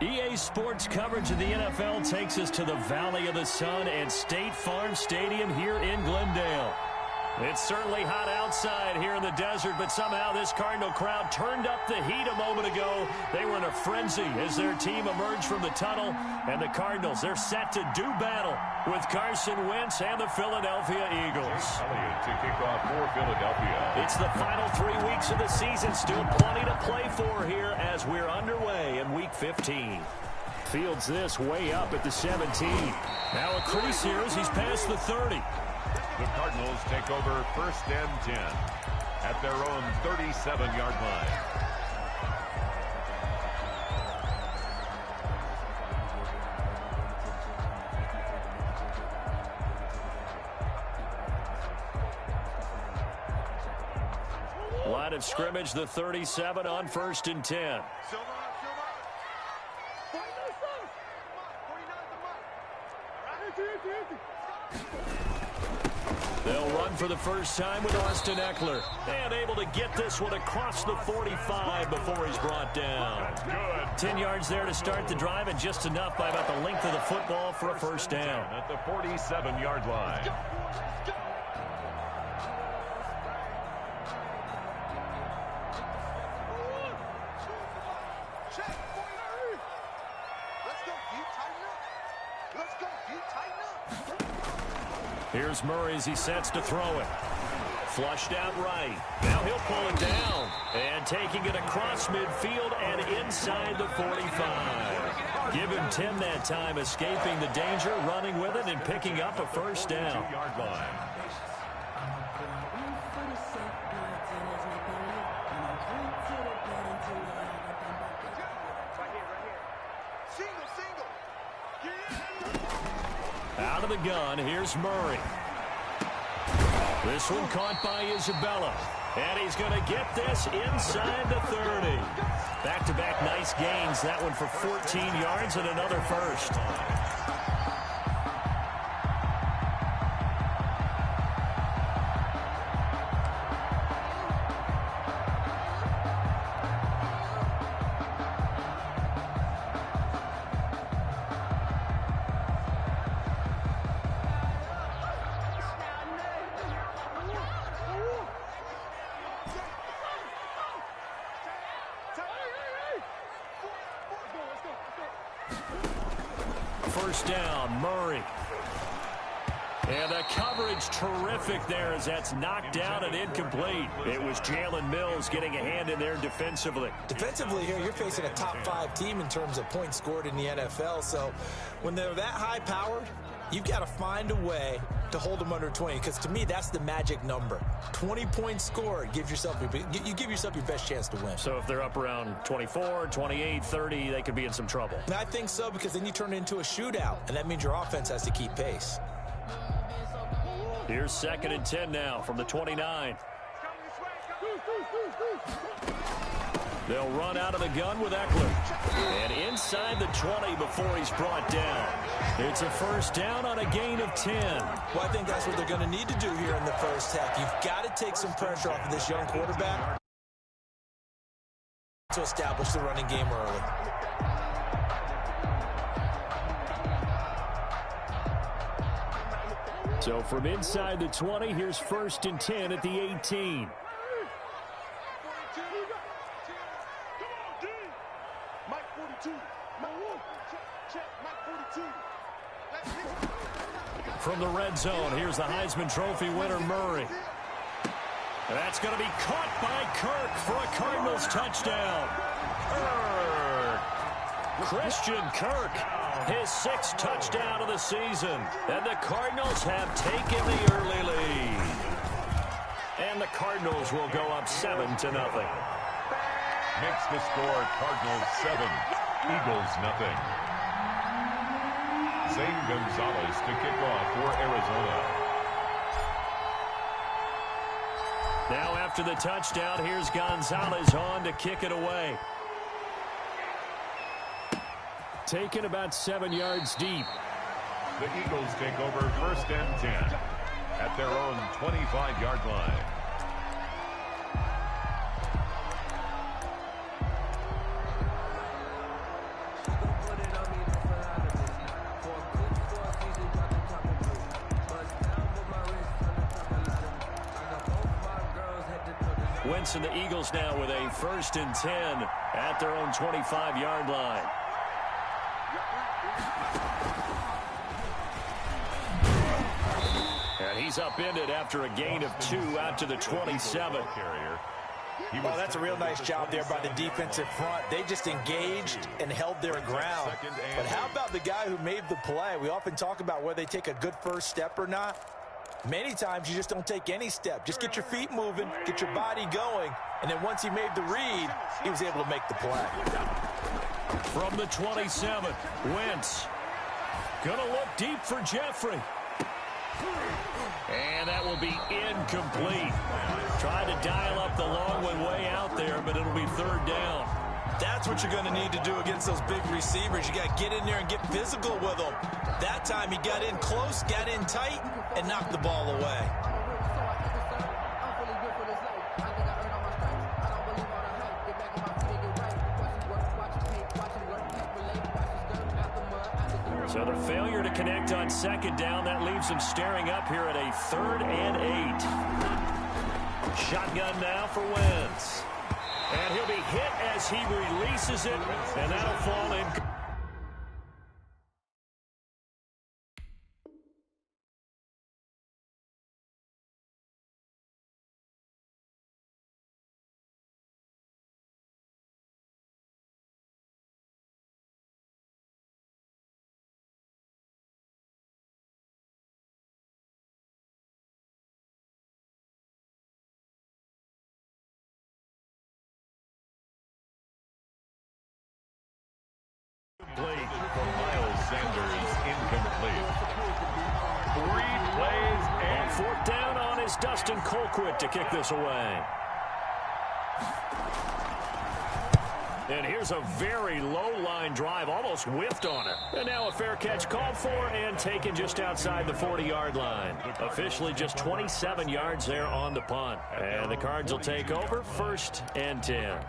EA Sports coverage of the NFL takes us to the Valley of the Sun and State Farm Stadium here in Glendale. It's certainly hot outside here in the desert, but somehow this Cardinal crowd turned up the heat a moment ago. They were in a frenzy as their team emerged from the tunnel, and the Cardinals, they're set to do battle with Carson Wentz and the Philadelphia Eagles. To kick off for Philadelphia. It's the final 3 weeks of the season. Still plenty to play for here as we're underway in Week 15. Fields this way up at the 17. Now a crease here as he's past the 30. The Cardinals take over 1st and 10 at their own 37-yard line. Line of scrimmage, the 37 on 1st and 10. They'll run for the first time with Austin Eckler. And able to get this one across the 45 before he's brought down. Good. 10 yards there to start the drive, and just enough by about the length of the football for a first down. At the 47-yard line. Here's Murray as he sets to throw it. Flushed out right. Now he'll pull it down. And taking it across midfield and inside the 45. Give him 10 that time, escaping the danger, running with it, and picking up a first down. 2-yard line. Out of the gun, here's Murray. This one caught by Isabella. And he's going to get this inside the 30. Back-to-back nice gains. That one for 14 yards and another first. First down, Murray. And the coverage terrific there as that's knocked down and incomplete. It was Jalen Mills getting a hand in there defensively. Defensively here, you're facing a top-5 team in terms of points scored in the NFL. So when they're that high-powered, you've got to find a way to hold them under 20, because to me, that's the magic number. 20 points scored, you give yourself your best chance to win. So if they're up around 24, 28, 30, they could be in some trouble. And I think so, because then you turn it into a shootout, and that means your offense has to keep pace. Here's 2nd and 10 now from the 29. They'll run out of the gun with Eckler. And inside the 20 before he's brought down. It's a first down on a gain of 10. Well, I think that's what they're going to need to do here in the first half. You've got to take some pressure off of this young quarterback to establish the running game early. So from inside the 20, here's 1st and 10 at the 18. From the red zone, here's the Heisman Trophy winner, Murray. And that's going to be caught by Kirk for a Cardinals touchdown. Christian Kirk, his 6th touchdown of the season. And the Cardinals have taken the early lead. And the Cardinals will go up 7-0. Makes the score Cardinals 7, Eagles nothing. Zane Gonzalez to kick off for Arizona. Now after the touchdown, here's Gonzalez on to kick it away. Taken about 7 yards deep. The Eagles take over 1st and 10 at their own 25-yard line. Wentz and the Eagles now with a 1st and 10 at their own 25-yard line. And he's upended after a gain of 2 out to the 27. Well, that's a real nice job there by the defensive front. They just engaged and held their ground. But how about the guy who made the play? We often talk about whether they take a good first step or not. Many times you just don't take any step. Just get your feet moving, get your body going, and then once he made the read, he was able to make the play. From the 27, Wentz. Gonna look deep for Jeffrey. And that will be incomplete. Tried to dial up the long one way out there, but it'll be 3rd down. That's what you're going to need to do against those big receivers. You got to get in there and get physical with them. That time he got in close, got in tight, and knocked the ball away. So the failure to connect on 2nd down, that leaves him staring up here at a 3rd and 8. Shotgun now for Wentz. And he'll be hit as he releases it, and that'll fall in. Complete for Miles Sanders, incomplete. 3 plays and 4th down on is Dustin Colquitt to kick this away. And here's a very low-line drive, almost whiffed on it. And now a fair catch called for and taken just outside the 40-yard line. Officially just 27 yards there on the punt. And the Cards will take over 1st and 10.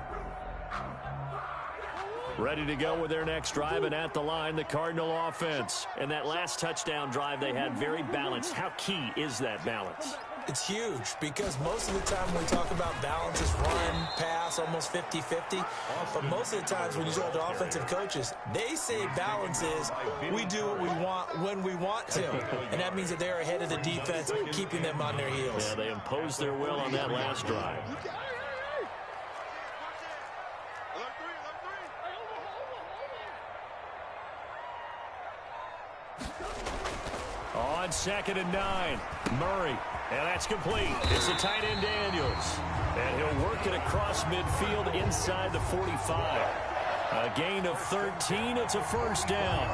Ready to go with their next drive, and at the line, the Cardinal offense. And that last touchdown drive they had very balanced. How key is that balance? It's huge because most of the time when we talk about balance, it's run, pass, almost 50-50. But most of the times when you talk to offensive coaches, they say balance is we do what we want when we want to. And that means that they're ahead of the defense, keeping them on their heels. Yeah, they imposed their will on that last drive. On 2nd and 9, Murray, and that's complete. It's the tight end Daniels, and he'll work it across midfield inside the 45. A gain of 13. It's a 1st down.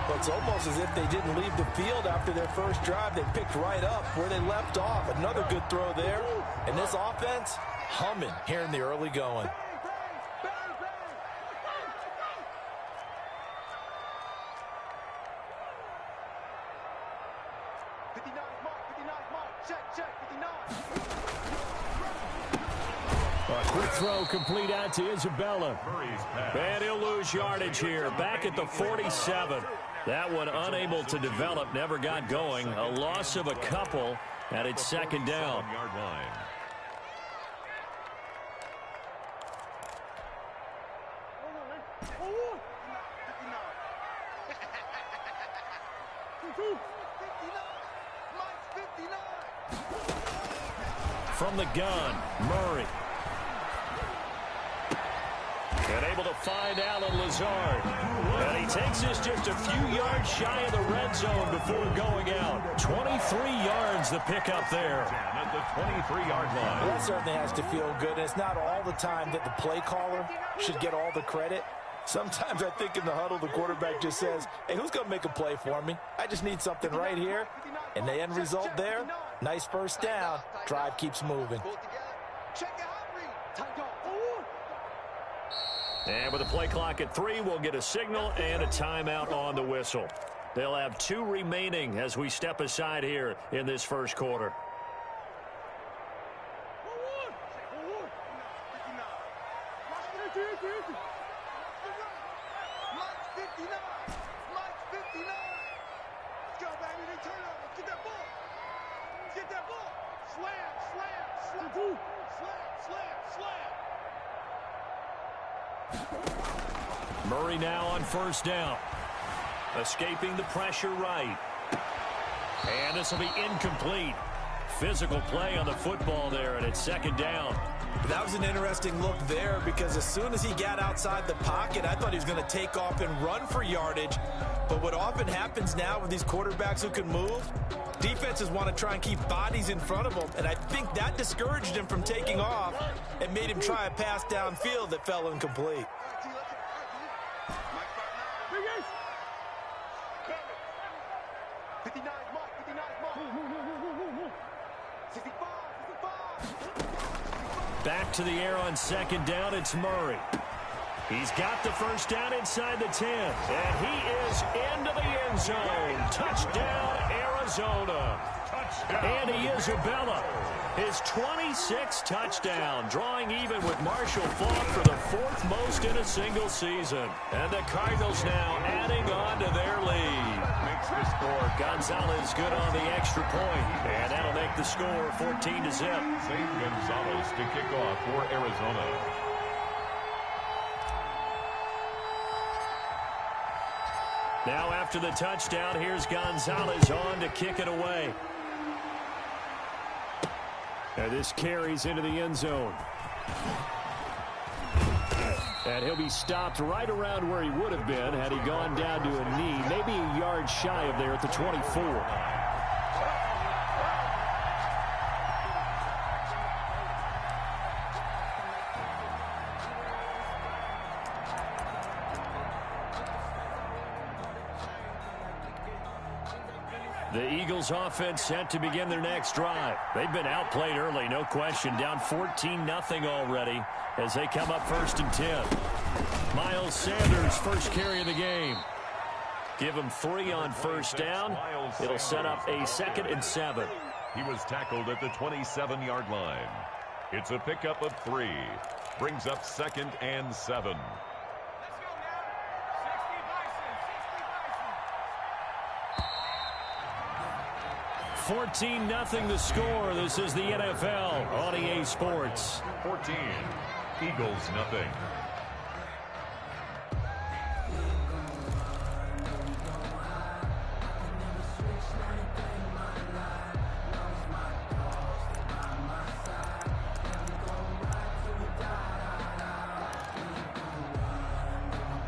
Well, it's almost as if they didn't leave the field after their first drive. They picked right up where they left off. Another good throw there, and this offense humming here in the early going. A quick throw complete out to Isabella. And he'll lose yardage here. Back at the 47. That one unable to develop, never got going. A loss of a couple, and it's 2nd down. From the gun, Murray. And able to find Alan Lazard. And he takes this just a few yards shy of the red zone before going out. 23 yards the pickup there. At the 23-yard line. Well, that certainly has to feel good. And it's not all the time that the play caller should get all the credit. Sometimes I think in the huddle, the quarterback just says, hey, who's going to make a play for me? I just need something right here. And the end result there, nice 1st down. Drive keeps moving. And with the play clock at 3, we'll get a signal and a timeout on the whistle. They'll have 2 remaining as we step aside here in this 1st quarter. Get that ball. Slam. Murray now on first down. Escaping the pressure right. And this will be incomplete. Physical play on the football there, and it's second down. That was an interesting look there because as soon as he got outside the pocket, I thought he was going to take off and run for yardage. But what often happens now with these quarterbacks who can move, defenses want to try and keep bodies in front of them, and I think that discouraged him from taking off and made him try a pass downfield that fell incomplete. Back to the air on second down, it's Murray. He's got the first down inside the 10, and he is into the end zone. Touchdown, Arizona. Andy Isabella, his 26th touchdown, drawing even with Marshall Faulk for the fourth most in a single season. And the Cardinals now adding on to their lead. Makes the score. Gonzalez good on the extra point, and that'll make the score 14-0. St. Gonzalez to kick off for Arizona. Now after the touchdown, here's Gonzalez on to kick it away. And this carries into the end zone. And he'll be stopped right around where he would have been had he gone down to a knee, maybe a yard shy of there at the 24. The Eagles offense set to begin their next drive. They've been outplayed early, no question. Down 14-0 already as they come up first and 10. Miles Sanders, first carry of the game. Give him 3 on first down. It'll set up a 2nd and 7. He was tackled at the 27-yard line. It's a pickup of 3. Brings up 2nd and 7. 14-0 the score. This is the NFL on EA Sports. 14. Eagles nothing.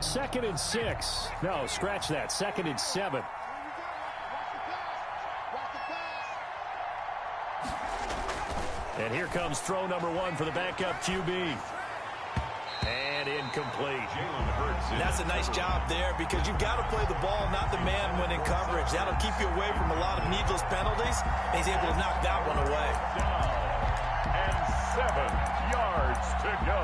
Second and 6. No, scratch that. 2nd and 7. And here comes throw number 1 for the backup QB. And incomplete. Jalen Hurts. That's a nice job there because you've got to play the ball, not the man when in coverage. That'll keep you away from a lot of needless penalties. And he's able to knock that one away. And 7 yards to go.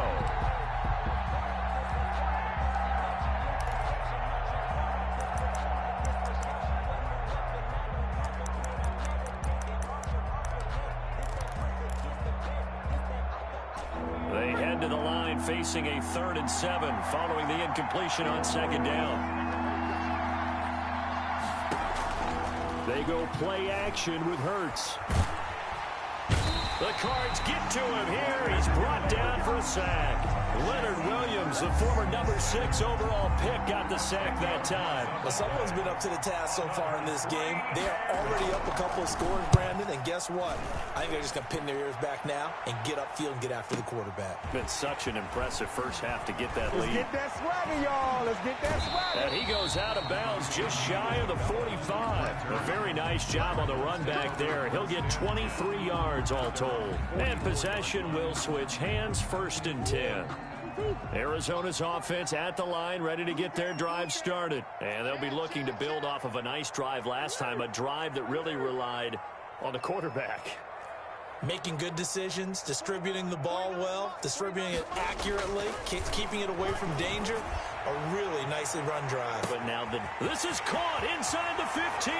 To the line facing a 3rd and 7 following the incompletion on 2nd down. They go play action with Hurts. The Cards get to him here. He's brought down for a sack. Leonard Williams, the former number 6 overall pick, got the sack that time. Well, someone's been up to the task so far in this game. They are already up a couple of scores, Brandon, and guess what? I think they're just going to pin their ears back now and get upfield and get after the quarterback. Been such an impressive first half to get that lead. Let's get that swagger, y'all. Let's get that swagger. And he goes out of bounds just shy of the 45. A very nice job on the run back there. He'll get 23 yards all told. And possession will switch hands, 1st and 10. Arizona's offense at the line, ready to get their drive started. And they'll be looking to build off of a nice drive last time, a drive that really relied on the quarterback. Making good decisions, distributing the ball well, distributing it accurately, keeping it away from danger. A really nicely run drive. But now this is caught inside the 15.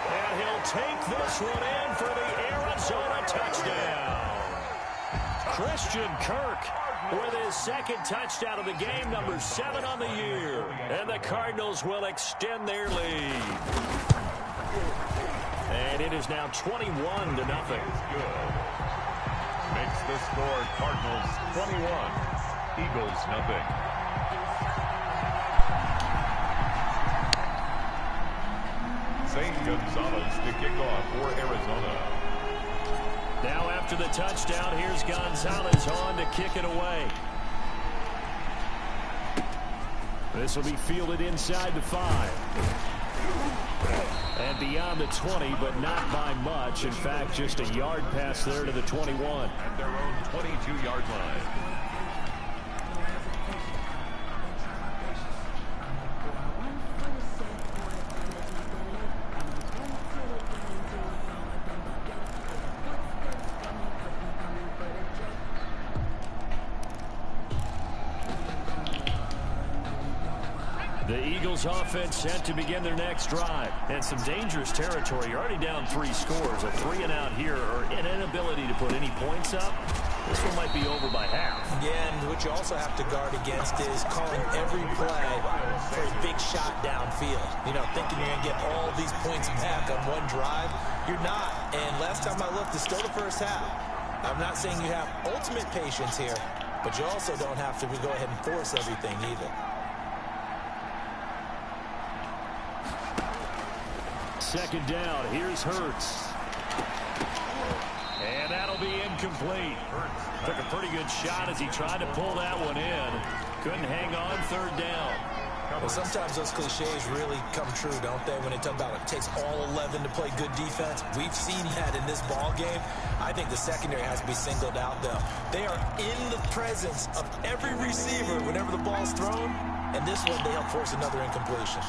And he'll take this one in for the Arizona touchdown. Christian Kirk with his 2nd touchdown of the game, number 7 on the year. And the Cardinals will extend their lead. And it is now 21-0. Makes the score, Cardinals 21, Eagles nothing. St. Gonzalez to kick off for Arizona. Now after the touchdown, here's Gonzalez on to kick it away. This will be fielded inside the 5. And beyond the 20, but not by much. In fact, just a yard pass there to the 21. At their own 22-yard line. The Eagles offense set to begin their next drive. And some dangerous territory. You're already down 3 scores. A 3 and out here, or an inability to put any points up. This one might be over by half. Yeah, and what you also have to guard against is calling every play for a big shot downfield. You know, thinking you're going to get all these points back on one drive. You're not. And last time I looked, it's still the first half. I'm not saying you have ultimate patience here, but you also don't have to go ahead and force everything either. Second down, here's Hurts. And that'll be incomplete. Took a pretty good shot as he tried to pull that one in. Couldn't hang on third down. Well, sometimes those cliches really come true, don't they? When they talk about it takes all 11 to play good defense. We've seen that in this ball game. I think the secondary has to be singled out, though. They are in the presence of every receiver whenever the ball's thrown. And this one, they help force another incompletion.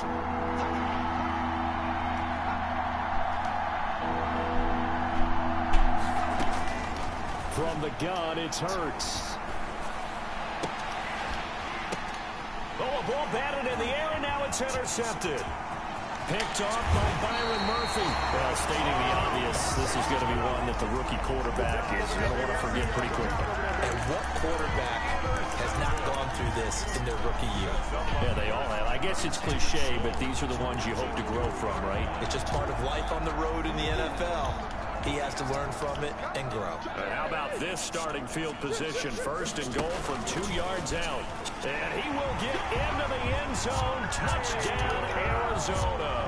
From the gun, it's Hurts. Oh, a ball batted in the air, and now it's intercepted. Picked off by Byron Murphy. Well, stating the obvious, this is going to be one that the rookie quarterback is going to want to forget pretty quickly. And what quarterback has not gone through this in their rookie year? Yeah, they all have. I guess it's cliche, but these are the ones you hope to grow from, right? It's just part of life on the road in the NFL. He has to learn from it and grow. And how about this starting field position? First and goal from 2 yards out. And he will get into the end zone. Touchdown, Arizona.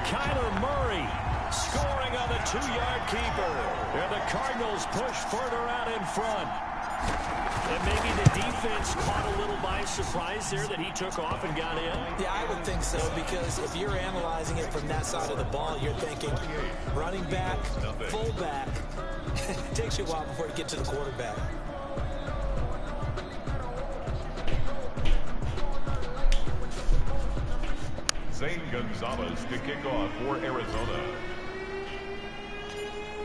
Kyler Murray scoring on the 2-yard keeper. And the Cardinals push further out in front. And maybe the defense caught a little by surprise there that he took off and got in. Yeah, I would think so, because if you're analyzing it from that side of the ball, you're thinking running back, fullback. It takes you a while before you get to the quarterback. St. Gonzalez to kick off for Arizona.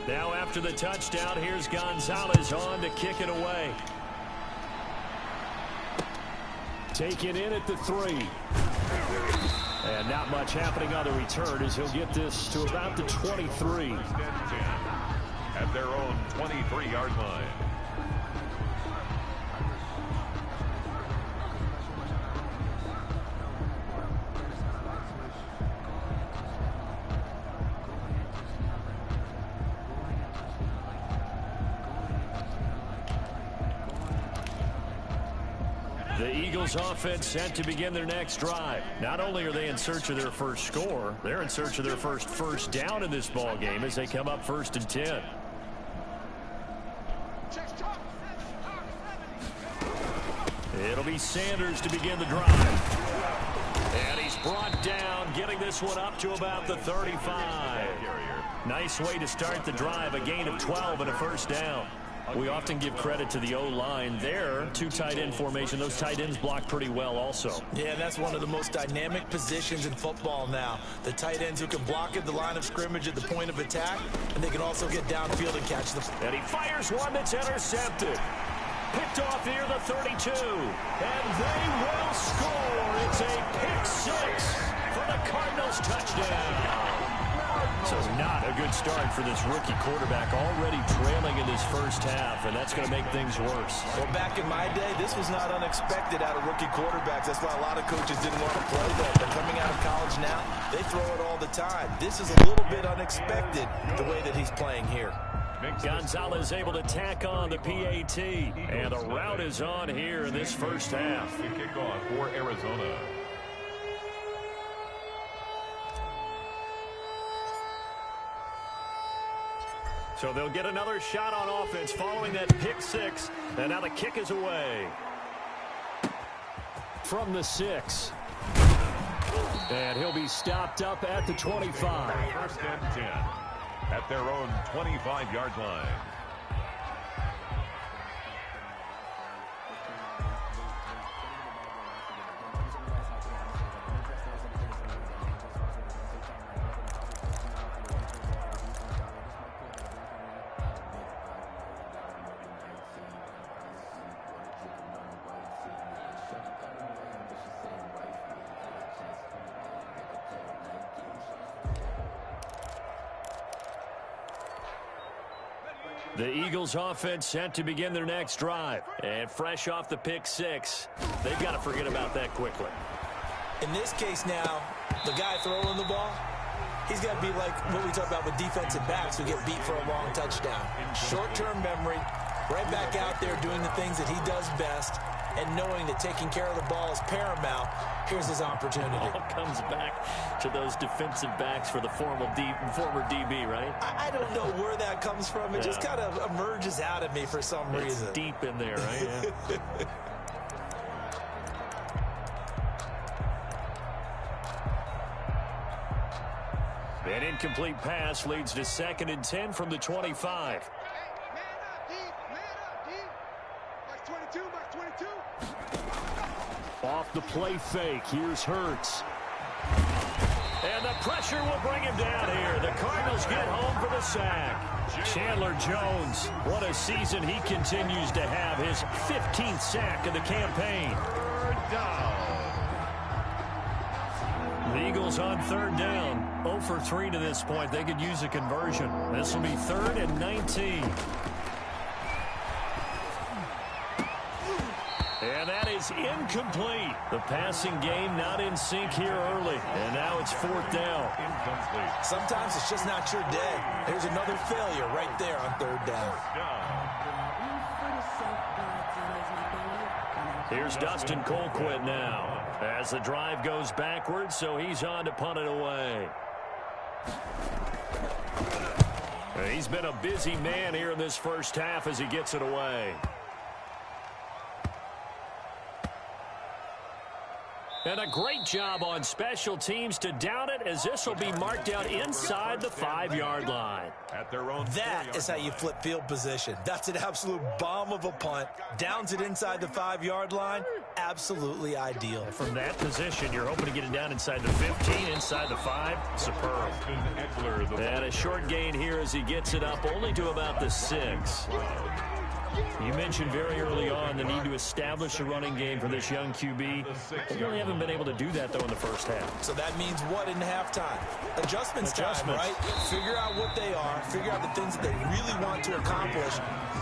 Now after the touchdown, here's Gonzalez on to kick it away. Taken in at the 3. And not much happening on the return as he'll get this to about the 23. At their own 23-yard line. The Eagles offense set to begin their next drive. Not only are they in search of their first score, they're in search of their first down in this ball game as they come up 1st and 10. It'll be Sanders to begin the drive. And he's brought down, getting this one up to about the 35. Nice way to start the drive, a gain of 12 and a first down. We often give credit to the O-line there. 2 tight end formation. Those tight ends block pretty well also. Yeah, that's one of the most dynamic positions in football now. The tight ends who can block at the line of scrimmage at the point of attack, and they can also get downfield and catch the... And he fires one that's intercepted. Picked off near the 32. And they will score. It's a pick 6 for the Cardinals touchdown. So not a good start for this rookie quarterback, already trailing in his first half, and that's going to make things worse. Well, back in my day, this was not unexpected out of rookie quarterbacks. That's why a lot of coaches didn't want to play them. They're coming out of college now. They throw it all the time. This is a little bit unexpected, the way that he's playing here. Gonzalez able to tack on the PAT. And the route is on here in this first half. The kickoff for Arizona. So they'll get another shot on offense following that pick six. And now the kick is away. From the 6. And he'll be stopped up at the 25. First and 10 at their own 25-yard line. The Eagles offense set to begin their next drive. And fresh off the pick six, they've got to forget about that quickly. In this case now, the guy throwing the ball, he's got to be like what we talk about with defensive backs who get beat for a long touchdown. Short-term memory, right back out there doing the things that he does best, and knowing that taking care of the ball is paramount. Here's his opportunity. All comes back to those defensive backs for the former DB, right? I don't know where that comes from. It just kind of emerges out of me for some reason. It's deep in there, right? Yeah. An incomplete pass leads to 2nd and 10 from the 25. Off the play fake, here's Hurts. And the pressure will bring him down here. The Cardinals get home for the sack. Chandler Jones, what a season he continues to have. His 15th sack of the campaign. Third down. The Eagles on 3rd down. 0 for 3 to this point. They could use a conversion. This will be 3rd and 19. And that is incomplete. The passing game not in sync here early. And now it's 4th down. Incomplete. Sometimes it's just not your day. There's another failure right there on 3rd down. Here's Dustin Colquitt now as the drive goes backwards, so he's on to punt it away. He's been a busy man here in this first half as he gets it away. And a great job on special teams to down it, as this will be marked out inside the 5-yard line. At their own That is how you flip field position. That's an absolute bomb of a punt. Downs it inside the 5-yard line. Absolutely ideal. From that position, you're hoping to get it down inside the 15, inside the 5. Superb. And a short gain here as he gets it up only to about the 6. You mentioned very early on the need to establish a running game for this young QB. They really haven't been able to do that, though, in the first half. So that means what in halftime? Adjustments time, right? Figure out what they are. Figure out the things that they really want to accomplish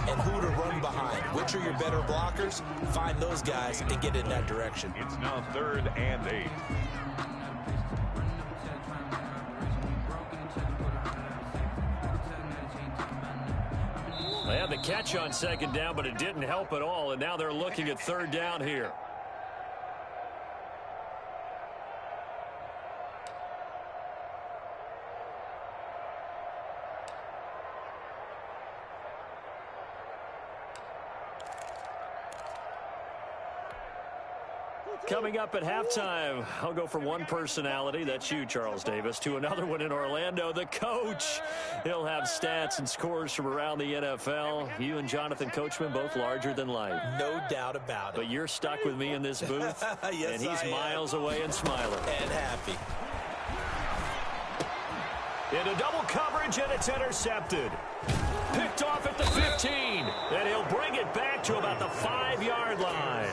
and who to run behind. Which are your better blockers? Find those guys and get in that direction. It's now 3rd and 8. They had the catch on 2nd down, but it didn't help at all, and now they're looking at 3rd down here. Coming up at halftime, I'll go from one personality, that's you, Charles Davis, to another one in Orlando, the coach. He'll have stats and scores from around the NFL. You and Jonathan Coachman, both larger than life. No doubt about it. But you're stuck with me in this booth, yes, and he's miles away and smiling. And happy. Into double coverage, and it's intercepted. Picked off at the 15, and he'll bring it back to about the 5-yard line.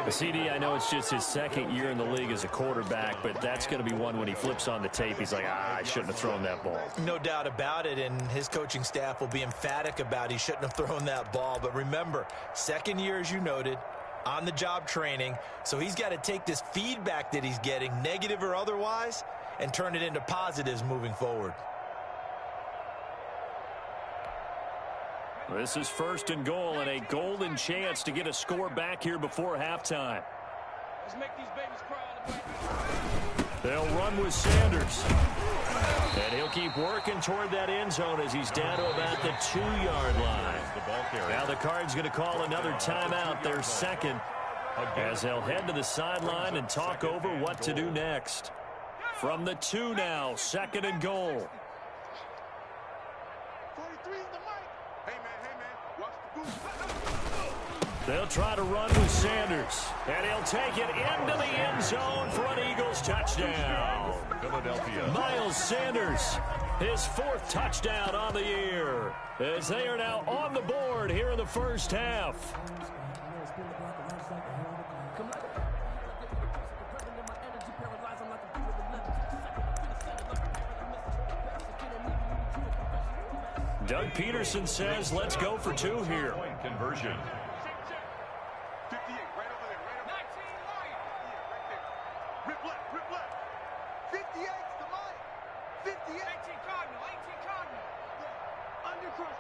CD, I know it's just his 2nd year in the league as a quarterback, but that's going to be one when he flips on the tape. He's like, I shouldn't have thrown that ball. No doubt about it, and his coaching staff will be emphatic about he shouldn't have thrown that ball. But remember, 2nd year, as you noted, on-the-job training, so he's got to take this feedback that he's getting, negative or otherwise, and turn it into positives moving forward. This is 1st and goal and a golden chance to get a score back here before halftime. Let's make these babies cry. They'll run with Sanders. And he'll keep working toward that end zone as he's down to about the 2-yard line. Now the Cards going to call another timeout, their second, as they'll head to the sideline and talk over what to do next. From the 2 now, 2nd and goal. 43 in the mic. Hey, man, watch the booth. They'll try to run with Sanders, and he'll take it into the end zone for an Eagles touchdown. Philadelphia. Miles Sanders, his 4th touchdown on the year, as they are now on the board here in the first half. Doug Peterson says, let's go for 2 here. Point conversion. 58, right over there, right over there. 19 right there. Rip left. 58's the mic. 58. 18 Cardinal. Yeah. Under crunch.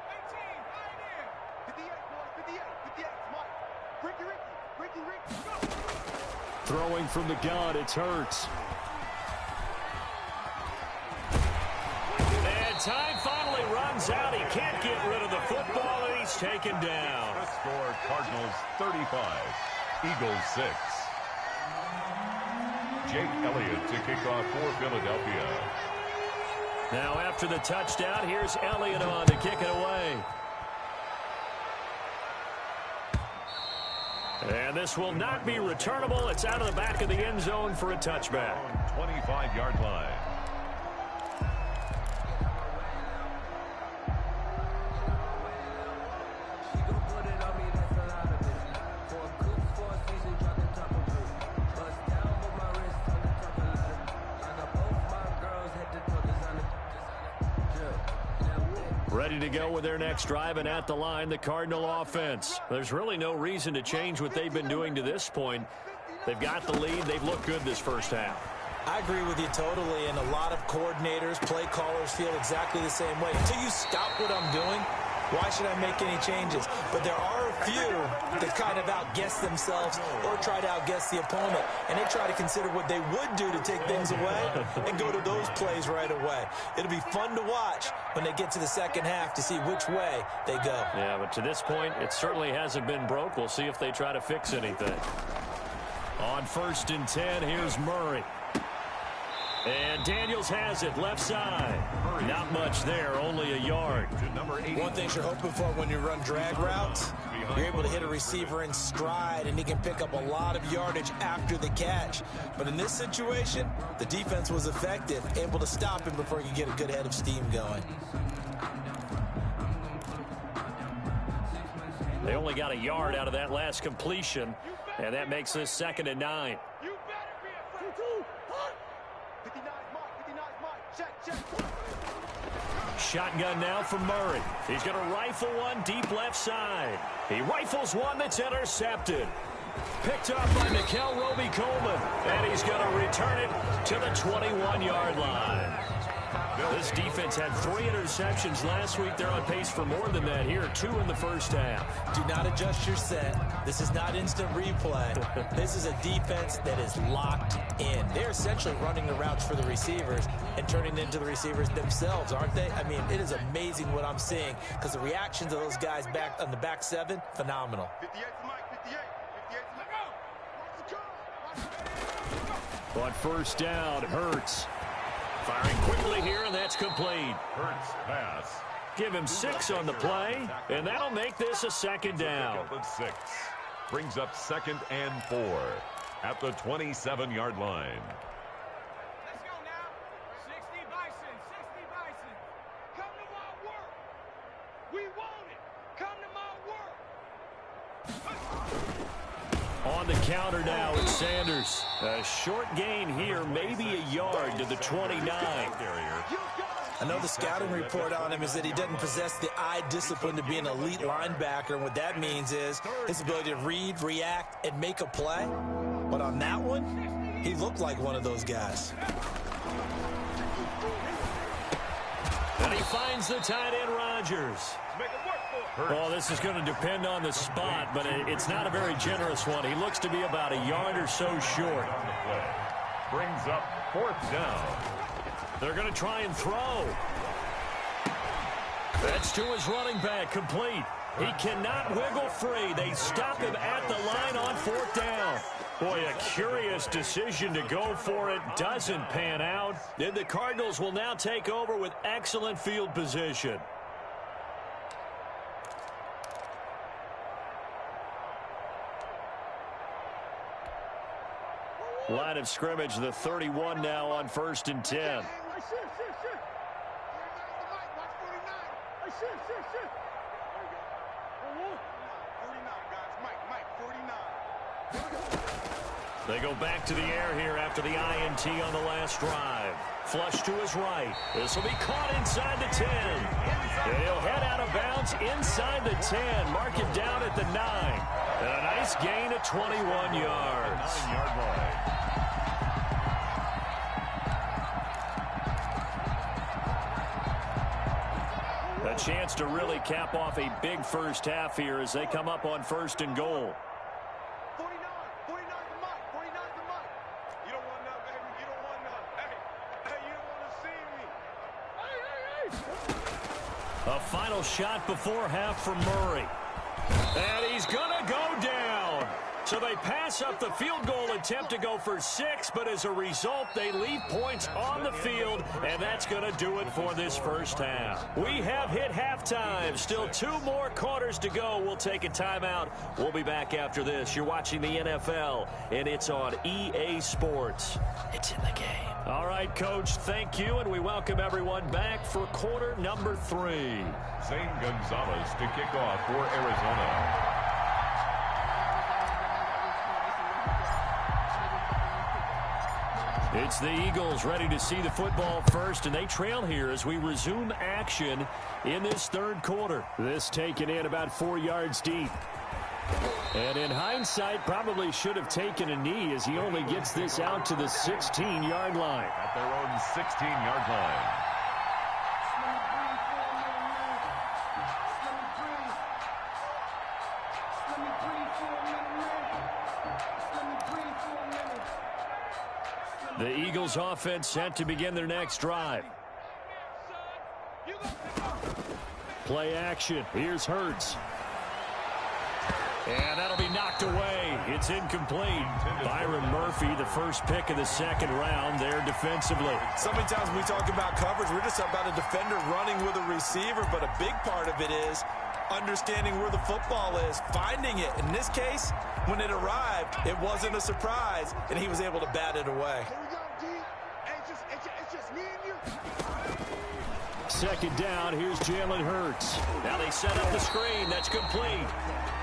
18, right here. 58, boys, 58's Mike. Ricky, go. Throwing from the gun, it's Hurts. And time finally runs out. He can't get rid of the football, and he's taken down. The score, Cardinals 35, Eagles 6. Jake Elliott to kick off for Philadelphia. Now after the touchdown, here's Elliott on to kick it away. And this will not be returnable. It's out of the back of the end zone for a touchback. 25-yard line. Ready to go with their next drive, and at the line, the Cardinal offense. There's really no reason to change what they've been doing to this point. They've got the lead. They've looked good this first half. I agree with you totally, and a lot of coordinators, play callers feel exactly the same way. Until you stop what I'm doing, why should I make any changes? But there are a few that kind of outguess themselves or try to outguess the opponent, and they try to consider what they would do to take things away and go to those plays right away. It'll be fun to watch when they get to the second half to see which way they go. Yeah, but to this point, it certainly hasn't been broke. We'll see if they try to fix anything. On 1st and 10, here's Murray. And Daniels has it left side. Not much there, only a yard. One thing you're hoping for when you run drag routes, you're able to hit a receiver in stride, and he can pick up a lot of yardage after the catch. But in this situation, the defense was effective, able to stop him before he could get a good head of steam going. They only got a yard out of that last completion, and that makes this 2nd and 9. Shotgun now from Murray. He's going to rifle one deep left side. He rifles one that's intercepted. Picked up by Mikel Roby-Coleman, and he's going to return it to the 21-yard line. This defense had 3 interceptions last week. They're on pace for more than that here, 2 in the first half. Do not adjust your set. This is not instant replay. This is a defense that is locked in. They're essentially running the routes for the receivers and turning into the receivers themselves, aren't they? I mean, it is amazing what I'm seeing because the reactions of those guys back on the back 7, phenomenal. 58 to Mike, 58 to On 1st down, Hurts. Firing quickly here, and that's complete. Hurts pass. Give him 6 on the play, and that'll make this a 2nd down. Pickup of 6. Brings up 2nd and 4 at the 27-yard line. Let's go now. 60 Bison. Come to my work. We want it. Come to my work. On the counter now, it's Sanders. A short gain here, maybe a yard to the 29. I know the scouting report on him is that he doesn't possess the eye discipline to be an elite linebacker, and what that means is his ability to read, react, and make a play. But on that one, He looked like one of those guys. And he finds the tight end, Rodgers. Well, this is going to depend on the spot, but it's not a very generous one. He looks to be about a yard or so short. Brings up 4th down. They're going to try and throw. That's to his running back, complete. He cannot wiggle free. They stop him at the line on 4th down. Boy, a curious decision to go for it. Doesn't pan out. And the Cardinals will now take over with excellent field position. Line of scrimmage, the 31 now on 1st and 10. They go back to the air here after the INT on the last drive. Flush to his right. This will be caught inside the 10. And he'll head out of bounds inside the 10. Mark him down at the 9. And a nice gain of 21 yards. 9-yard line. A chance to really cap off a big first half here as they come up on 1st and goal. 49 the mic. 49 the mic. You don't want none, baby. You don't want none. Hey, you don't want to see me. A final shot before half from Murray. And he's going to go down. So they pass up the field goal attempt to go for 6, but as a result, they leave points on the field, and that's going to do it for this first half. We have hit halftime. Still 2 more quarters to go. We'll take a timeout. We'll be back after this. You're watching the NFL, and it's on EA Sports. It's in the game. All right, Coach, thank you, and we welcome everyone back for quarter number 3. Zane Gonzalez to kick off for Arizona. It's the Eagles ready to see the football first, and they trail here as we resume action in this 3rd quarter. This taken in about 4 yards deep. And in hindsight, probably should have taken a knee as he only gets this out to the 16-yard line. At their own 16-yard line. The Eagles offense set to begin their next drive. Play action. Here's Hurts. And that'll be knocked away. It's incomplete. Byron Murphy, the first pick of the 2nd round there defensively. So many times when we talk about coverage, we're just about a defender running with a receiver, but a big part of it is understanding where the football is, finding it. In this case, when it arrived, it wasn't a surprise, and he was able to bat it away. It's just me and you. 2nd down, here's Jalen Hurts. Now they set up the screen. That's complete.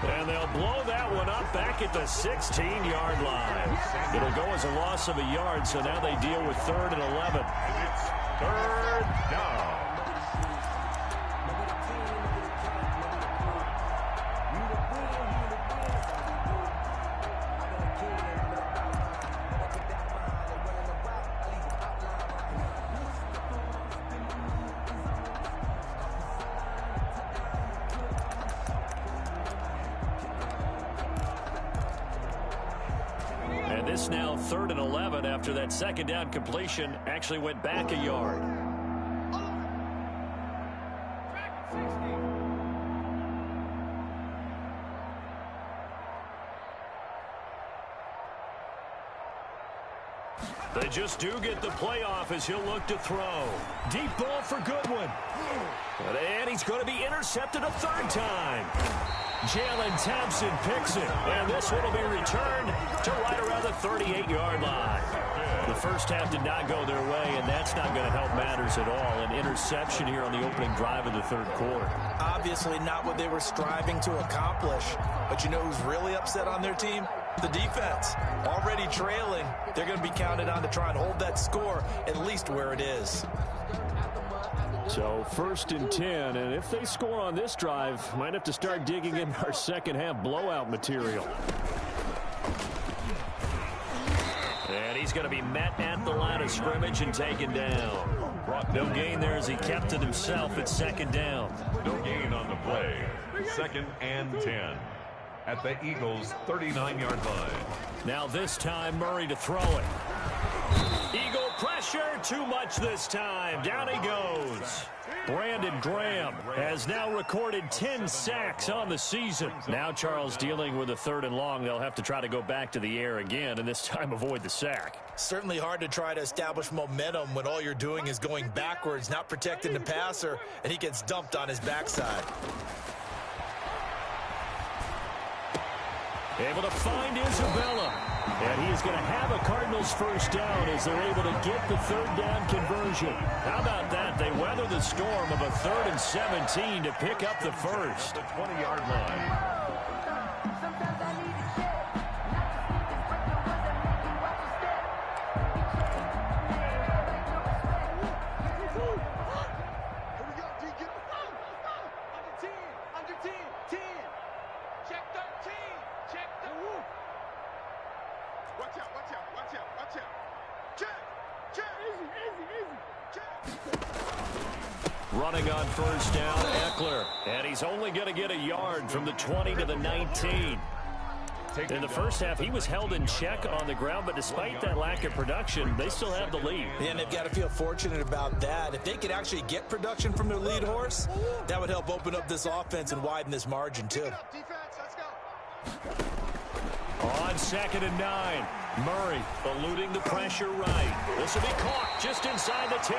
And they'll blow that one up back at the 16-yard line. It'll go as a loss of a yard, so now they deal with 3rd and 11. And it's 3rd down. This now 3rd and 11 after that 2nd down completion actually went back a yard. They just do get the playoff as he'll look to throw. Deep ball for Goodwin. And he's going to be intercepted a 3rd time. Jalen Thompson picks it, and this one will be returned to right around the 38-yard line. The first half did not go their way, and that's not going to help matters at all. An interception here on the opening drive of the 3rd quarter. Obviously not what they were striving to accomplish, but you know who's really upset on their team? The defense. Already trailing, they're going to be counted on to try and hold that score at least where it is. So 1st and 10, and if they score on this drive, might have to start digging in our 2nd half blowout material. And he's going to be met at the line of scrimmage and taken down. No gain there as he kept it himself at second down. No gain on the play. 2nd and 10. At the Eagles' 39-yard line. Now this time, Murray to throw it. Eagle pressure, too much this time. Down he goes. Brandon Graham has now recorded 10 sacks on the season. Now Charles dealing with a 3rd and long. They'll have to try to go back to the air again, and this time avoid the sack. Certainly hard to try to establish momentum when all you're doing is going backwards, not protecting the passer, and he gets dumped on his backside. Able to find Isabella. And he's going to have a Cardinals first down as they're able to get the 3rd down conversion. How about that? They weather the storm of a 3rd and 17 to pick up the first. The 20-yard line. Running on first down, Eckler. And he's only going to get a yard from the 20 to the 19. In the first half, he was held in check on the ground, but despite that lack of production, they still have the lead. And they've got to feel fortunate about that. If they could actually get production from their lead horse, that would help open up this offense and widen this margin, too. On 2nd and 9, Murray eluding the pressure right. This will be caught just inside the 10.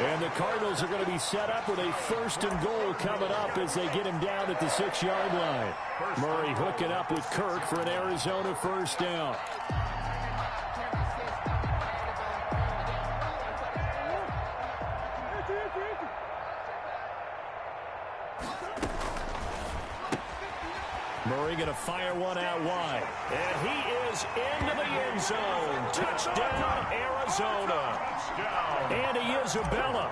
And the Cardinals are going to be set up with a 1st and goal coming up as they get him down at the 6-yard line. Murray hooking up with Kirk for an Arizona first down. Murray going to fire one out wide. And he is into the end zone. Touchdown, Arizona. And he is Isabella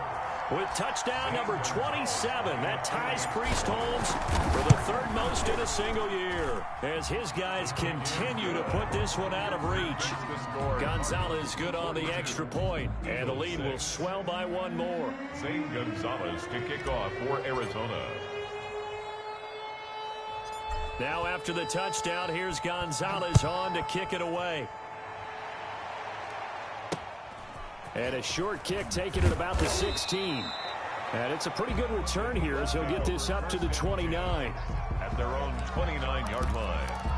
with touchdown number 27. That ties Priest Holmes for the 3rd most in a single year as his guys continue to put this one out of reach. Gonzalez good on the extra point, and the lead will swell by one more. Zane Gonzalez to kick off for Arizona. Now after the touchdown, here's Gonzalez on to kick it away. And a short kick taken at about the 16. And it's a pretty good return here as he'll get this up to the 29. At their own 29-yard line.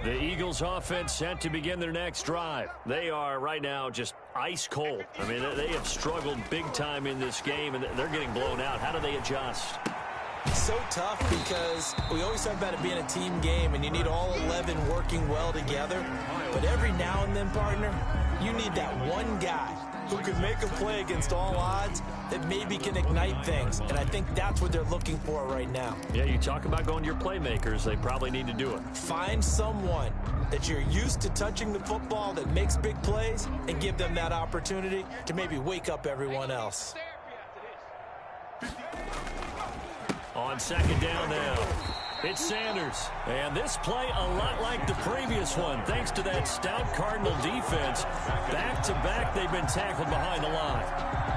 The Eagles offense set to begin their next drive. They are right now just ice cold. I mean, they have struggled big time in this game, and they're getting blown out. How do they adjust? So tough because we always talk about it being a team game, and you need all 11 working well together. But every now and then, partner, you need that one guy who can make a play against all odds that maybe can ignite things. And I think that's what they're looking for right now. Yeah, you talk about going to your playmakers. They probably need to do it. Find someone that you're used to touching the football that makes big plays and give them that opportunity to maybe wake up everyone else. On 2nd down now, it's Sanders. And this play a lot like the previous one, thanks to that stout Cardinal defense. Back-to-back, they've been tackled behind the line.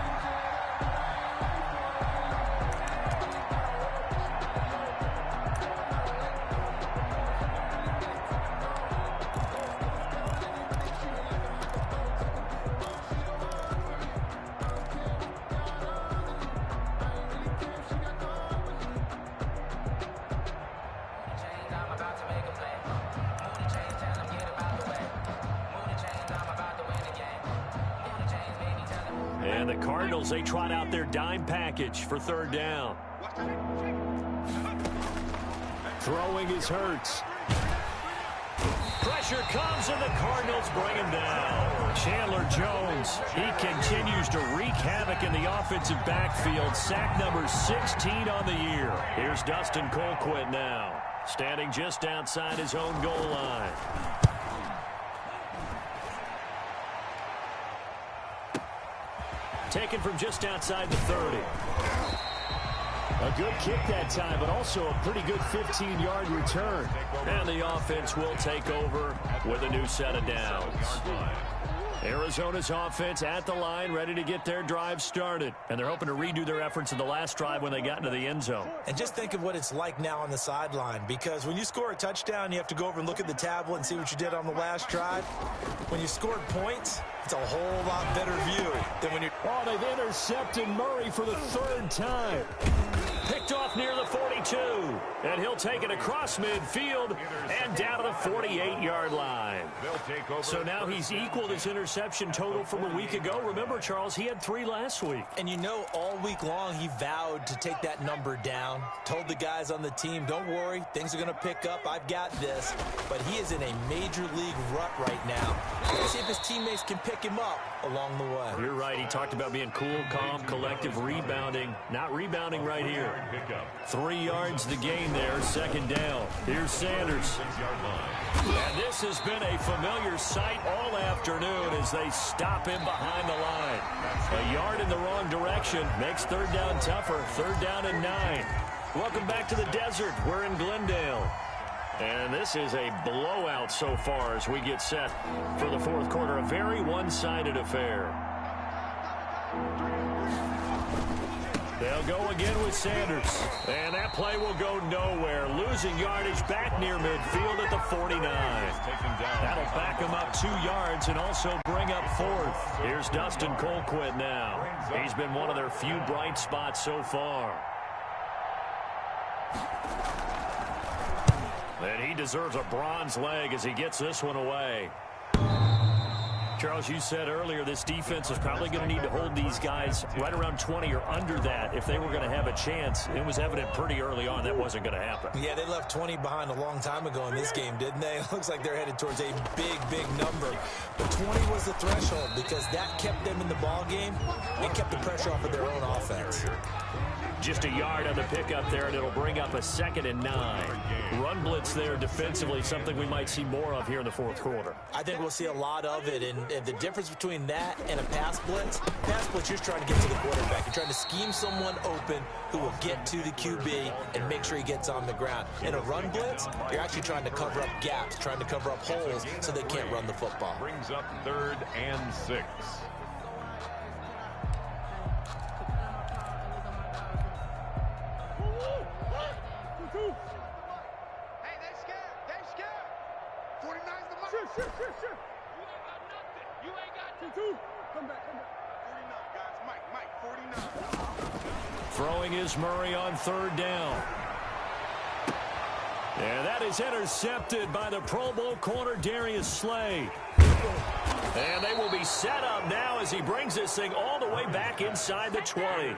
And the Cardinals, they trot out their dime package for 3rd down. Throwing is Hurts. Pressure comes, and the Cardinals bring him down. Chandler Jones, he continues to wreak havoc in the offensive backfield. Sack number 16 on the year. Here's Dustin Colquitt now, standing just outside his own goal line. taken from just outside the 30. A good kick that time, but also a pretty good 15-yard return. And the offense will take over with a new set of downs. Arizona's offense at the line, ready to get their drive started. And they're hoping to redo their efforts in the last drive when they got into the end zone. And just think of what it's like now on the sideline, because when you score a touchdown, you have to go over and look at the tablet and see what you did on the last drive. When you scored points, it's a whole lot better view than when you're... Oh, they've intercepted Murray for the third time. Picked off near the 42. And he'll take it across midfield and down to the 48-yard line. So now he's equaled his interception total from a week ago. Remember, Charles, he had 3 last week. And you know, all week long, he vowed to take that number down. Told the guys on the team, don't worry, things are going to pick up. I've got this. But he is in a major league rut right now. Let's see if his teammates can pick him up along the way. You're right. He talked about being cool, calm, collective, rebounding. Not rebounding right here. 3 yards to gain there, second down. Here's Sanders. And this has been a familiar sight all afternoon as they stop him behind the line. A yard in the wrong direction makes third down tougher. Third down and 9. Welcome back to the desert. We're in Glendale. And this is a blowout so far as we get set for the fourth quarter. A very one-sided affair. They'll go again with Sanders. And that play will go nowhere. Losing yardage back near midfield at the 49. That'll back him up 2 yards and also bring up fourth. Here's Dustin Colquitt now. He's been one of their few bright spots so far. And he deserves a bronze leg as he gets this one away. Charles, you said earlier this defense is probably going to need to hold these guys right around 20 or under that if they were going to have a chance. It was evident pretty early on that wasn't going to happen. Yeah, they left 20 behind a long time ago in this game, didn't they? It looks like they're headed towards a big number. But 20 was the threshold because that kept them in the ball game and kept the pressure off of their own offense. Just a yard on the pickup there, and it'll bring up a 2nd and 9. Run blitz there defensively, something we might see more of here in the fourth quarter. I think we'll see a lot of it, and the difference between that and a pass blitz, you're just trying to get to the quarterback. You're trying to scheme someone open who will get to the QB and make sure he gets on the ground. In a run blitz, you're actually trying to cover up gaps, trying to cover up holes so they can't run the football. Brings up 3rd and 6. Hey, they're scared. They're scared. 49's the mark. Sure. You ain't got nothing. You ain't got nothing. Come back. 49, guys. Mike, 49. Throwing is Murray on 3rd down. And that is intercepted by the Pro Bowl corner Darius Slay. And they will be set up now as he brings this thing all the way back inside the 20.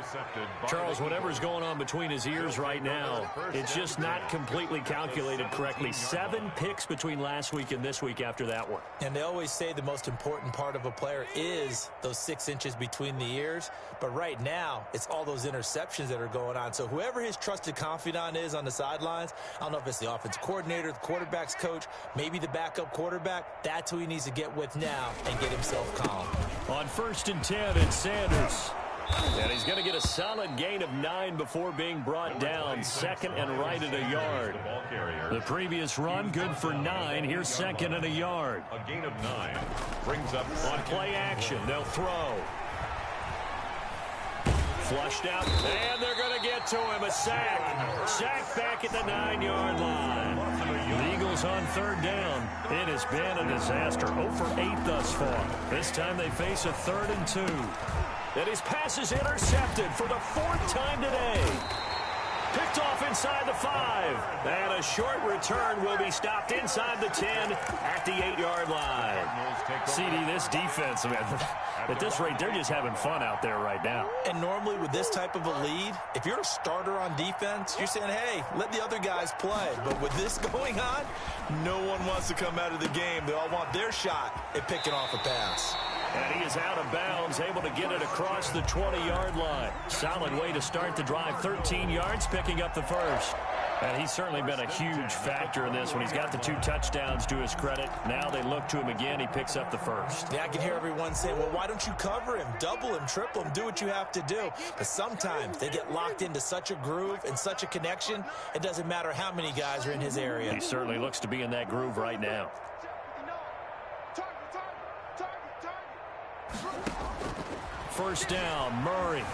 Charles, whatever's going on between his ears right now, it's just not completely calculated correctly. 7 picks between last week and this week after that one. And they always say the most important part of a player is those 6 inches between the ears. But right now, it's all those interceptions that are going on. So whoever his trusted confidant is on the sidelines, I don't know if it's the offensive coordinator, the quarterback's coach, maybe the backup quarterback, that's who he needs to get with now and get himself calm. On 1st and 10, it's Sanders. And he's going to get a solid gain of 9 before being brought down. 2nd and right at a yard. The previous run, good for 9. Here's 2nd and a yard. A gain of 9. Brings up on play action. They'll throw. Flushed out, and they're going to get to him. A sack. Sack back at the 9-yard line. The Eagles on 3rd down. It has been a disaster. 0 for 8 thus far. This time they face a 3rd and 2. And his pass is intercepted for the 4th time today. Picked off inside the 5. And a short return will be stopped inside the 10 at the 8-yard line. CD, this defense, man, at this rate, they're just having fun out there right now. And normally with this type of a lead, if you're a starter on defense, you're saying, hey, let the other guys play. But with this going on, no one wants to come out of the game. They all want their shot at picking off a pass. And he is out of bounds, able to get it across the 20-yard line. Solid way to start the drive. 13 yards, picking up the first. And he's certainly been a huge factor in this one. He's got the 2 touchdowns to his credit. Now they look to him again. He picks up the first. Yeah, I can hear everyone saying, well, why don't you cover him, double him, triple him, do what you have to do. But sometimes they get locked into such a groove and such a connection, it doesn't matter how many guys are in his area. He certainly looks to be in that groove right now. First down, Murray.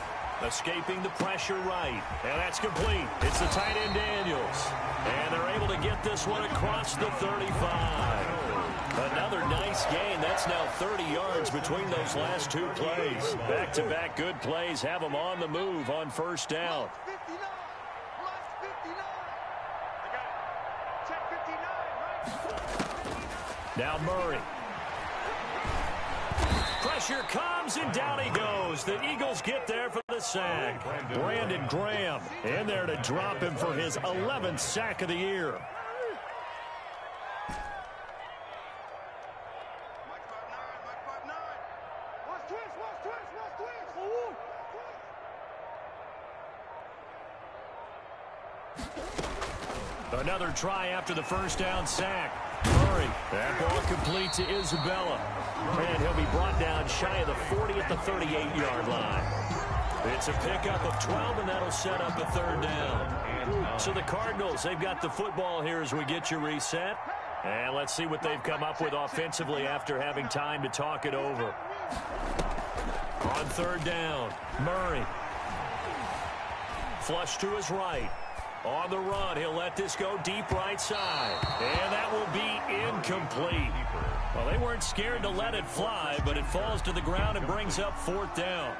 Escaping the pressure right. And that's complete. It's the tight end Daniels. And they're able to get this one across the 35. Another nice gain. That's now 30 yards between those last 2 plays. Back-to-back good plays have them on the move on first down. Now Murray. Pressure comes, and down he goes. The Eagles get there for the sack. Brandon Graham in there to drop him for his 11th sack of the year. Another try after the first down sack. Murray, that ball complete to Isabella. And he'll be brought down shy of the 40 at the 38-yard line. It's a pickup of 12, and that'll set up a third down. So the Cardinals, they've got the football here as we get you reset. And let's see what they've come up with offensively after having time to talk it over. On third down, Murray. Flush to his right. On the run, he'll let this go deep right side. And that will be incomplete. Well, they weren't scared to let it fly, but it falls to the ground and brings up fourth down.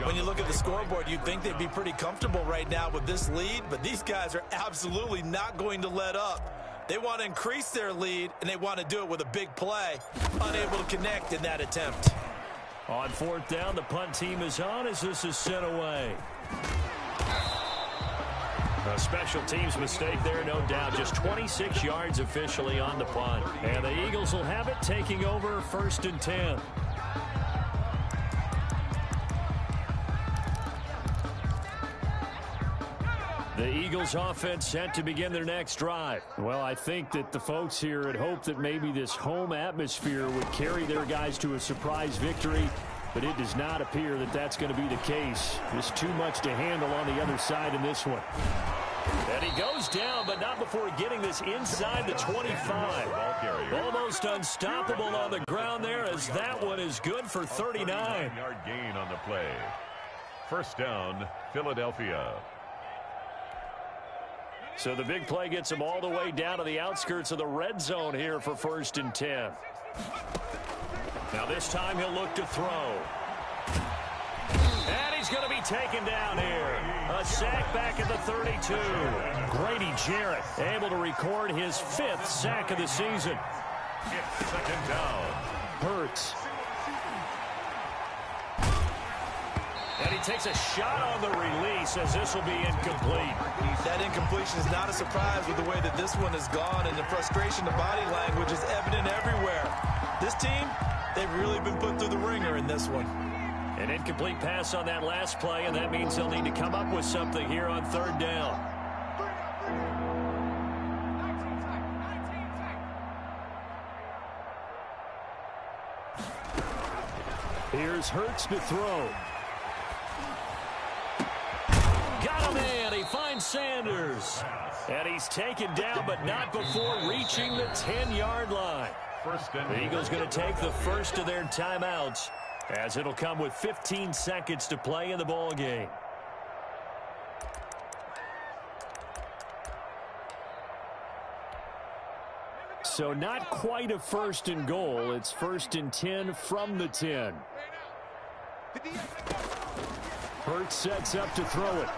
When you look at the scoreboard, you'd think they'd be pretty comfortable right now with this lead, but these guys are absolutely not going to let up. They want to increase their lead, and they want to do it with a big play. Unable to connect in that attempt. On fourth down, the punt team is on as this is sent away. A special teams mistake there, no doubt. Just 26 yards officially on the punt. And the Eagles will have it, taking over first and 10. The Eagles offense set to begin their next drive. Well, I think that the folks here had hoped that maybe this home atmosphere would carry their guys to a surprise victory, but it does not appear that that's going to be the case. Just too much to handle on the other side in this one. And he goes down, but not before getting this inside the 25. Almost unstoppable on the ground there, as that one is good for 39. Yard gain on the play. First down, Philadelphia. So the big play gets him all the way down to the outskirts of the red zone here for first and 10. Now this time he'll look to throw. And he's going to be taken down here. A sack back at the 32. Grady Jarrett able to record his 5th sack of the season. It's second down. Hurts. And he takes a shot on the release as this will be incomplete. That incompletion is not a surprise with the way that this one has gone, and the frustration, the body language is evident everywhere. This team, they've really been put through the ringer in this one. An incomplete pass on that last play, and that means they'll need to come up with something here on third down. Here's Hurts to throw. Got him in. He finds Sanders. And he's taken down, but not before reaching the 10-yard line. The Eagles going to take the first of their timeouts, as it'll come with 15 seconds to play in the ball game. So not quite a first and goal. It's first and 10 from the 10. Hurts sets up to throw it.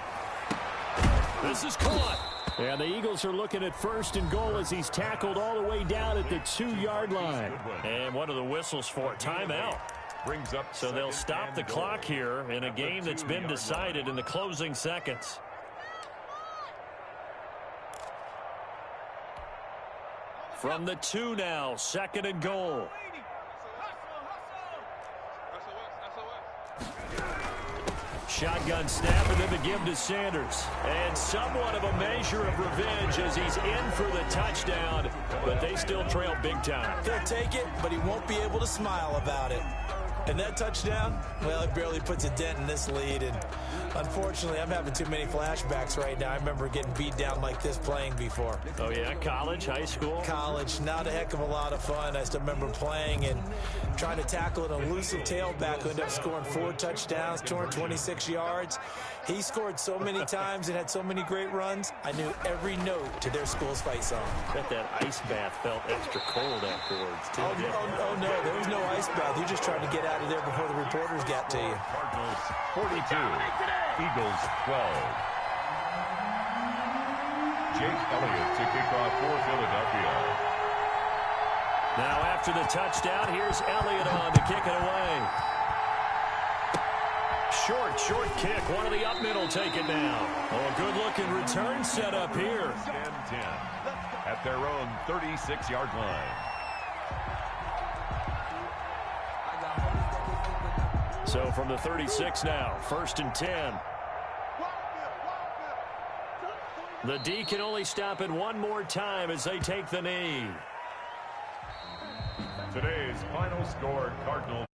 This is caught. And the Eagles are looking at first and goal as he's tackled all the way down at the 2-yard line. And what are the whistles for? Timeout. Brings up so they'll stop the clock here in a game that's been decided in the closing seconds. From the 2 now, second and goal. shotgun snap, and then the give to Sanders. And somewhat of a measure of revenge as he's in for the touchdown, but they still trail big time. He'll take it, but he won't be able to smile about it. And that touchdown, well, it barely puts a dent in this lead. And unfortunately, I'm having too many flashbacks right now. I remember getting beat down like this playing before. Oh, yeah? College, high school? College. Not a heck of a lot of fun. I still remember playing and trying to tackle an elusive tailback who ended up scoring 4 touchdowns, 226 yards. He scored so many times and had so many great runs, I knew every note to their school's fight song. Bet that ice bath felt extra cold afterwards, too. Oh, no, there was no ice bath. You just tried to get out of there before the reporters got to you. Cardinals 42, Eagles 12. Jake Elliott to kick off for Philadelphia. Now after the touchdown, here's Elliott on to kick it away. Short kick. One of the up middle take it down. Oh, a good-looking return set up here. 10-10 at their own 36-yard line. So from the 36 now, 1st and 10. The D can only stop it one more time as they take the knee. Today's final score, Cardinals.